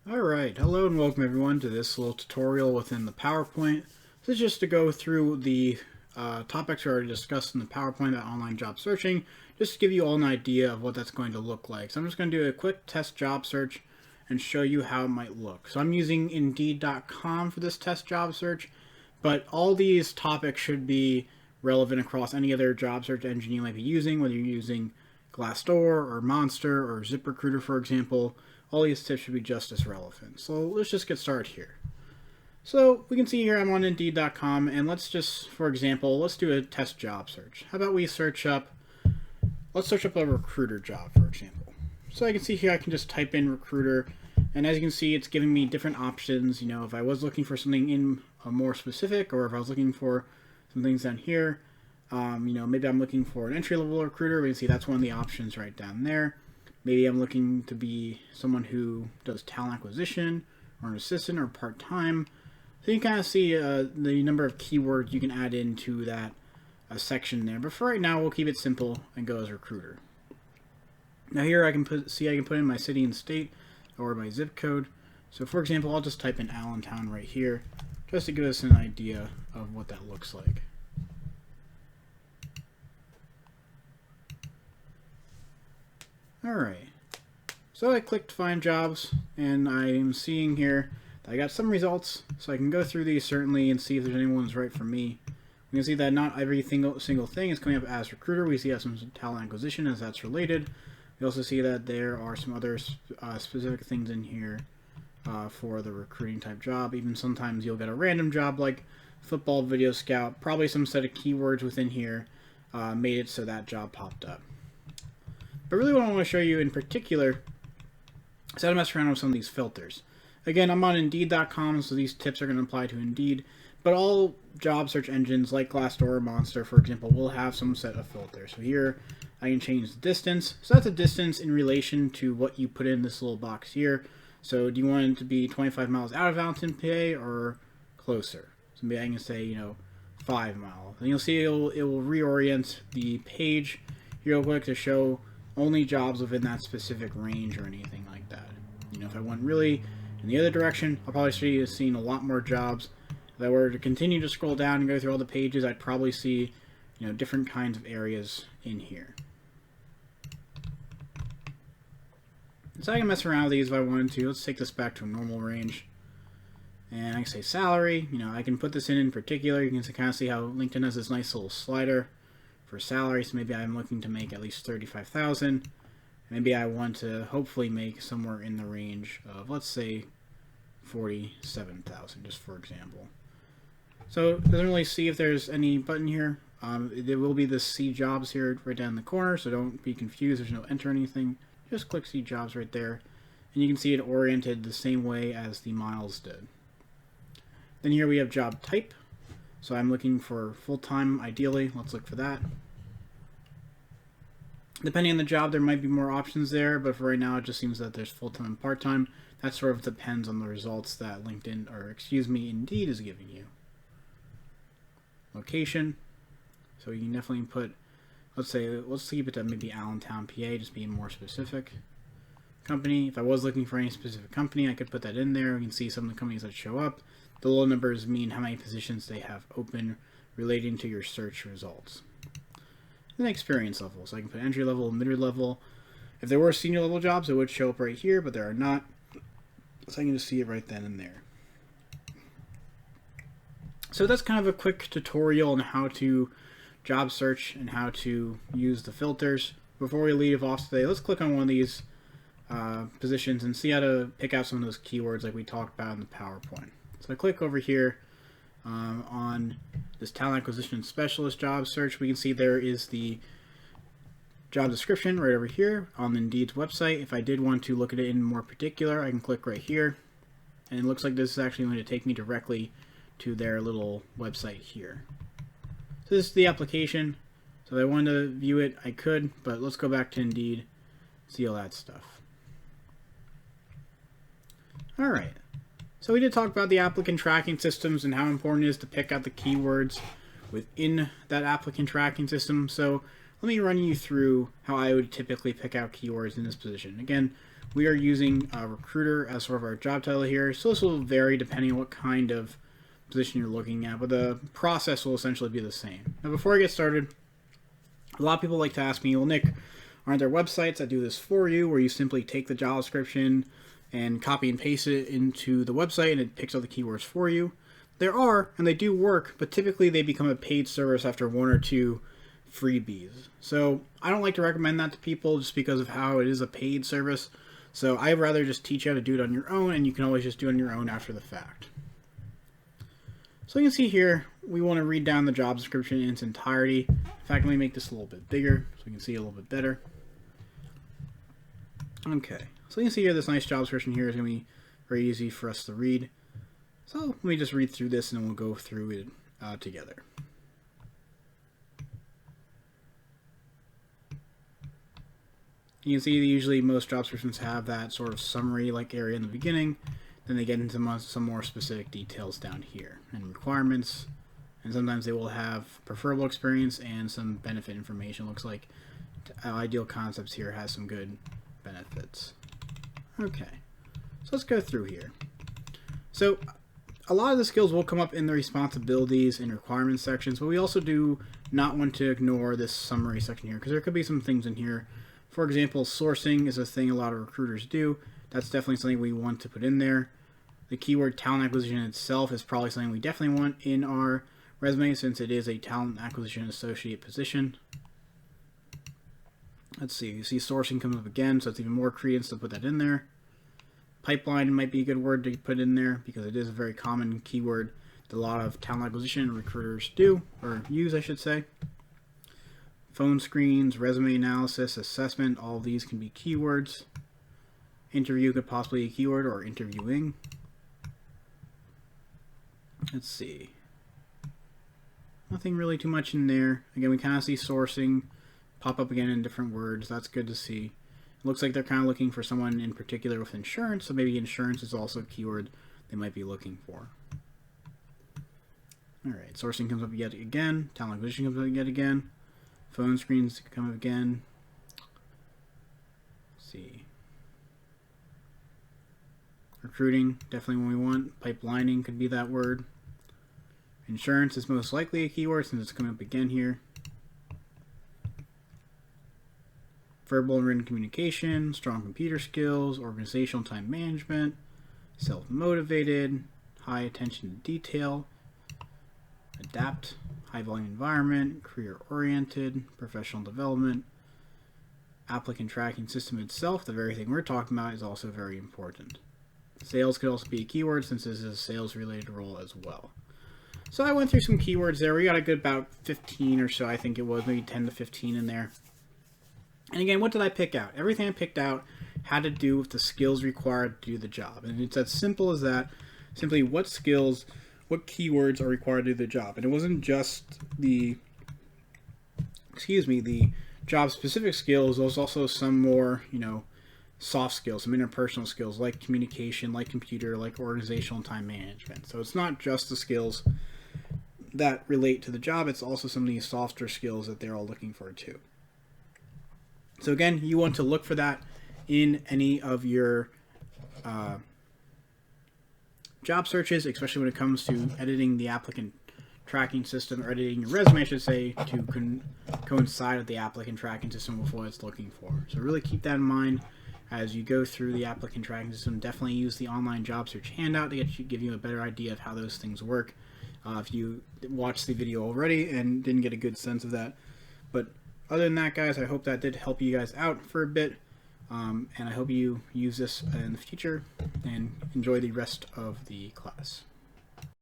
Alright, hello and welcome everyone to this little tutorial within the PowerPoint. This is just to go through the topics we already discussed in the PowerPoint about online job searching, just to give you all an idea of what that's going to look like. So I'm just going to do a quick test job search and show you how it might look. So I'm using Indeed.com for this test job search, but all these topics should be relevant across any other job search engine you might be using, whether you're using Glassdoor or Monster or ZipRecruiter, for example. All these tips should be just as relevant. So let's just get started here. So we can see here I'm on Indeed.com, and let's just, for example, let's do a test job search. How about we search up, let's search up a recruiter job, for example. So I can see here I can just type in recruiter, and as you can see it's giving me different options. You know, if I was looking for something in a more specific, or if I was looking for some things down here, maybe I'm looking for an entry-level recruiter. We can see that's one of the options right down there. Maybe I'm looking to be someone who does talent acquisition, or an assistant, or part-time. So you can kind of see the number of keywords you can add into that section there. But for right now, we'll keep it simple and go as recruiter. Now here I can put in my city and state, or my zip code. So for example, I'll just type in Allentown right here, just to give us an idea of what that looks like. Alright, so I clicked find jobs, and I'm seeing here that I got some results, so I can go through these certainly and see if there's any ones right for me. We can see that not every single thing is coming up as recruiter. We see that some talent acquisition as that's related. We also see that there are some other specific things in here for the recruiting type job. Even sometimes you'll get a random job like football video scout. Probably some set of keywords within here made it so that job popped up. But really what I want to show you in particular is how to mess around with some of these filters. Again, I'm on Indeed.com, so these tips are going to apply to Indeed. But all job search engines like Glassdoor or Monster, for example, will have some set of filters. So here I can change the distance. So that's a distance in relation to what you put in this little box here. So do you want it to be 25 miles out of Allentown, PA, or closer? So maybe I can say, 5 miles. And you'll see it will reorient the page here real quick to show only jobs within that specific range or anything like that. If I went really in the other direction, I'll probably see seeing a lot more jobs. If I were to continue to scroll down and go through all the pages, I'd probably see, different kinds of areas in here. So I can mess around with these if I wanted to. Let's take this back to a normal range. And I can say salary. I can put this in particular. You can kind of see how LinkedIn has this nice little slider for salary. So maybe I'm looking to make at least $35,000. Maybe I want to hopefully make somewhere in the range of, let's say, $47,000, just for example. So it doesn't really see if there's any button here. There will be the see jobs here right down in the corner, so don't be confused. There's no enter anything. Just click see jobs right there, and you can see it oriented the same way as the miles did. Then here we have job type. So I'm looking for full-time, ideally. Let's look for that. Depending on the job, there might be more options there, but for right now, it just seems that there's full-time and part-time. That sort of depends on the results that Indeed is giving you. Location. So you can definitely put, let's keep it to maybe Allentown, PA, just being more specific. Company. If I was looking for any specific company, I could put that in there. You can see some of the companies that show up. The little numbers mean how many positions they have open relating to your search results. Then experience level. So I can put entry level, mid-level. If there were senior level jobs, it would show up right here, but there are not. So I can just see it right then and there. So that's kind of a quick tutorial on how to job search and how to use the filters. Before we leave off today, let's click on one of these positions and see how to pick out some of those keywords like we talked about in the PowerPoint. So I click over here on this talent acquisition specialist job search. We can see there is the job description right over here on Indeed's website. If I did want to look at it in more particular, I can click right here, and it looks like this is actually going to take me directly to their little website here. So this is the application. So if I wanted to view it, I could, but let's go back to Indeed, see all that stuff. Alright. So we did talk about the applicant tracking systems and how important it is to pick out the keywords within that applicant tracking system. So let me run you through how I would typically pick out keywords in this position. Again, we are using recruiter as sort of our job title here. So this will vary depending on what kind of position you're looking at, but the process will essentially be the same. Now, before I get started, a lot of people like to ask me, well, Nick, aren't there websites that do this for you, where you simply take the job description and copy and paste it into the website and it picks out the keywords for you? There are, and they do work, but typically they become a paid service after 1 or 2 freebies. So I don't like to recommend that to people just because of how it is a paid service. So I'd rather just teach you how to do it on your own, and you can always just do it on your own after the fact. So you can see here, we want to read down the job description in its entirety. In fact, let me make this a little bit bigger so we can see it a little bit better. Okay, so you can see here this nice job description here is going to be very easy for us to read. So let me just read through this and then we'll go through it together. You can see that usually most job descriptions have that sort of summary-like area in the beginning. Then they get into some more specific details down here and requirements. And sometimes they will have preferable experience and some benefit information. Looks like Ideal Concepts here has some good benefits. Okay, so let's go through here. So a lot of the skills will come up in the responsibilities and requirements sections, but we also do not want to ignore this summary section here because there could be some things in here. For example, sourcing is a thing a lot of recruiters do. That's definitely something we want to put in there. The keyword talent acquisition itself is probably something we definitely want in our resume since it is a talent acquisition associate position. Let's see, you see sourcing comes up again, so it's even more credence to put that in there. Pipeline might be a good word to put in there because it is a very common keyword that a lot of talent acquisition recruiters do, or use I should say. Phone screens, resume analysis, assessment, all of these can be keywords. Interview could possibly be a keyword, or interviewing. Let's see. Nothing really too much in there. Again, we kind of see sourcing pop up again in different words. That's good to see. It looks like they're kind of looking for someone in particular with insurance, so maybe insurance is also a keyword they might be looking for. Alright, sourcing comes up yet again. Talent acquisition comes up yet again. Phone screens come up again. Let's see. Recruiting, definitely what we want. Pipelining could be that word. Insurance is most likely a keyword since it's coming up again here. Verbal and written communication, strong computer skills, organizational time management, self-motivated, high attention to detail, adapt, high volume environment, career-oriented, professional development, applicant tracking system itself, the very thing we're talking about, is also very important. Sales could also be a keyword since this is a sales-related role as well. So I went through some keywords there. We got a good about 15 or so, I think it was, maybe 10 to 15 in there. And again, what did I pick out? Everything I picked out had to do with the skills required to do the job. And it's as simple as that. Simply what skills, what keywords are required to do the job. And it wasn't just the, the job-specific skills. There was also some more, soft skills, some interpersonal skills like communication, like computer, like organizational and time management. So it's not just the skills that relate to the job. It's also some of these softer skills that they're all looking for too. So again, you want to look for that in any of your job searches, especially when it comes to editing the applicant tracking system, or editing your resume, I should say, to coincide with the applicant tracking system with what it's looking for. So really keep that in mind as you go through the applicant tracking system. Definitely use the online job search handout to give you a better idea of how those things work. If you watched the video already and didn't get a good sense of that. But other than that, guys, I hope that did help you guys out for a bit. And I hope you use this in the future and enjoy the rest of the class.